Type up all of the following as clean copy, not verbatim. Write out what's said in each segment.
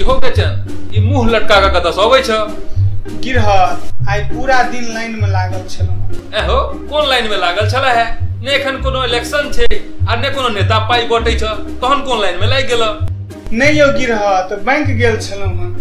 हो बेचन ई मुंह लटका के कतस अबै छ गिरहत आई पूरा दिन लाइन में लागल छलौ। एहो कोन लाइन में लागल छला है ने एखन कोनो इलेक्शन छे आ ने कोनो नेता पाई बटै छ तहन कोन लाइन में लाग गेल नहीं यो गिरहत बैंक गेल छलौ हम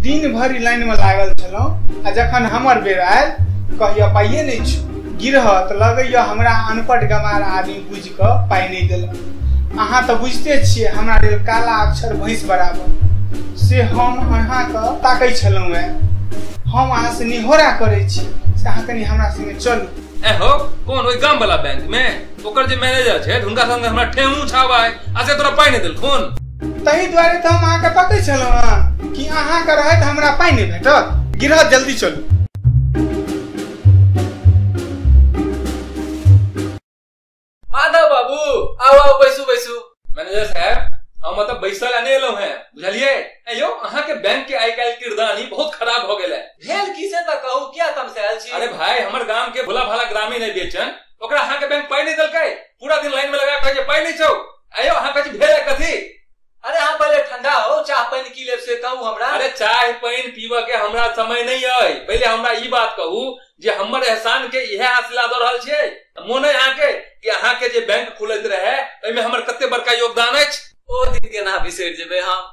दिन भरि लाइन में लागल छलौ आ जखन हमर बेर आयल कहिया पाइए नहीं छ गिरहत लगैया हमरा अनपढ़ गमार आदमी बुझ क पाई नहीं देलक। अहाँ तो बुझते छियै हमरा लेल काला अक्षर भैंस बराबर से हम अहाँ के ताकै छलौ है। हम अहाँ से निहोरा करे छी से अहाँ कनी हमरा संगे चलू। एहो कोन ओइ गाम वाला बैंक में ओकर जे मैनेजर छै हुनका संग हमरा ठेहू छावाय आ से तोरा पाई नहीं देल कोन तही द्वारे तो हम अहाँ के ताकै छलौ हां कि अहाँ के रहत हमरा पाई नहीं भेटत। गिरहत जल्दी चलू। माधव बाबू आओ आओ बैसू बैसू। मैनेजर साहब हम मतलब बैसल आने एलो हैं बुझलिए। अयो अहाँ के बैंक के आइ काल किरदानी बहुत खराब हो गेल है। भेल की से त कहू क्या तम से आयल छी। अरे भाई हमर गांव के भोला भाला ग्रामीण है बेचन ओकरा अहाँ के बैंक पाई नहीं देलकै पूरा दिन लाइन में लगा के पाई नहीं छौ। अयो अहाँ के भेल कथी। अरे हाँ पहले ठंडा हो चाह पानी की लेब से कहू हमरा। अरे चाय पानी पीवा के हमरा समय नहीं है पहले हमरा ई बात कहू जे हमर एहसान के इहे हासिला द रहल छै मोने अहाँ के कि अहाँ के जे बैंक खुलैत रहे ओइ में हमर कते बड़का योगदान अछि। ओ दिन के ना बिसर जेबे हम।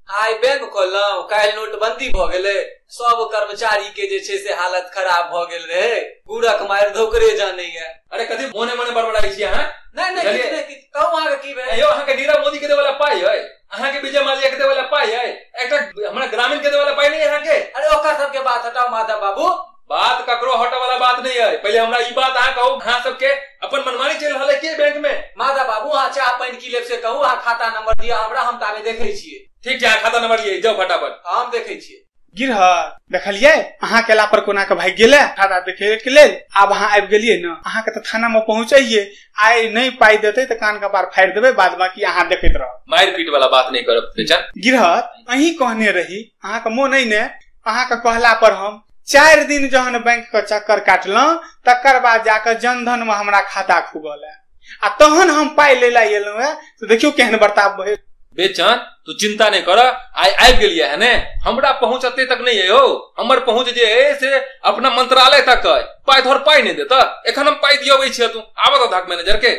आइ बैंक खोललौ काल नोटबंदी भ गेले सब कर्मचारी के जे छै से हालत खराब भ गेल रहे गुड़क मार धोकरे जाने है। अरे कथी मोने मोने बड़बड़ाई छी अहाँ। नहीं कहू अहाँ के की भेल। अयो अहाँ के नीरव मोदी के देवाला पाई है अहाँ के विजय माल्या के देवाला पाई है एकटा हमरा ग्रामीण के देवाला पाई नहीं है अहाँ के। अरे ओकर सब के बात हटाओ माधव बाबू। बात ककरो हटे वाला बात नहीं है पहले हमरा ई बात अहाँ कहू अहाँ सबके अपन मनमानी चल रहल है के बैंक में। माधव बाबू अहाँ चाह पानी की लेब से कहू अहाँ खाता नंबर दिया हमरा हम ताबे देखै छियै। ठीक छै खाता नंबर लिए जाओ फटाफट हम देखै छियै। गिरहत देखलिए अहाँ के लापर कोना के भाग गेले खाता देखे के लेल आब अहाँ आबि गेलिए न अहाँ के त थाना में पहुंचाइए आइ नहीं पाई देते त कान का पार फाड़ देबे बाद बाकी अहाँ देखैत रह। मार पीट वाला बात नहीं करब बेचन। गिरहत अही कहने रही अहाँ के मोन नहीं ने अहाँ के कहला पर हम 4 दिन जहन बैंक के चक्कर काटलौ तकर बाद जाकर जनधन में हमरा खाता खुगल है आ तहन हम पाई लेला एलौ है तो देखियो केहन बर्ताव भइल। बेचन तू चिंता नहीं कर आई आबि गेलिए है ने हमरा पहुंचते तक नहीं है हो हमर पहुंच जे है से अपना मंत्रालय तक है पाई थोर पाई नहीं देता एखन हम पाई दियबै छियै तू आबत धाक मैनेजर के।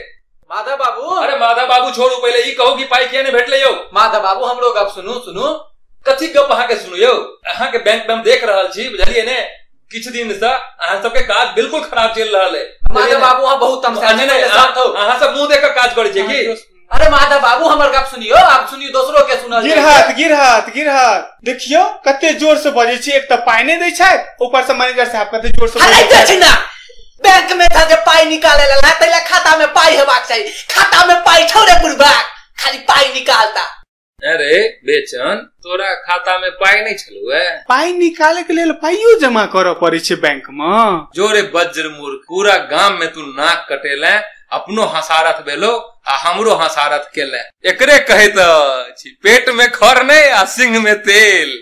माधव बाबू अरे माधव बाबू छोड़ू पहले ई कहू कि पाई किया नहीं भेटले यौ। माधव बाबू हमरो गप सुनू कथी गप अहाँ के सुनू यौ अहाँ के बैंक में हम देख रहल छी बुझलिए ने किछ दिन से अहाँ सबके काज बिल्कुल खराब चल रहल है। माधव बाबू अहाँ बहुत तमसा अहाँ सब मुंह देख के काज करै छी की। अरे माधव बाबू हमर गप सुनियो आप सुनियो दोसरो के सुनल। गिरहत देखियो कते जोर से बजे छी एक त पाई नहीं दै छै ऊपर से मैनेजर साहब कते जोर से बजे छै ना बैंक में था जे पाई निकाले ला तैला खाता में पाई हेबाक चाहिए खाता में पाई छोड़े बुढ़बा खाली पाई निकालता। अरे बेचन तोरा खाता में पाई नहीं छलु है पाई निकाले के लेल पाइयो जमा करे पड़े छै बैंक में। जोरे वज्र मूर्ख पूरा गांव में तू नाक कटेले अपनो हसारत भेलो आ हमरो हसारत केले एकरे कहैत छी पेट में खर नहीं आ सिंह में तेल।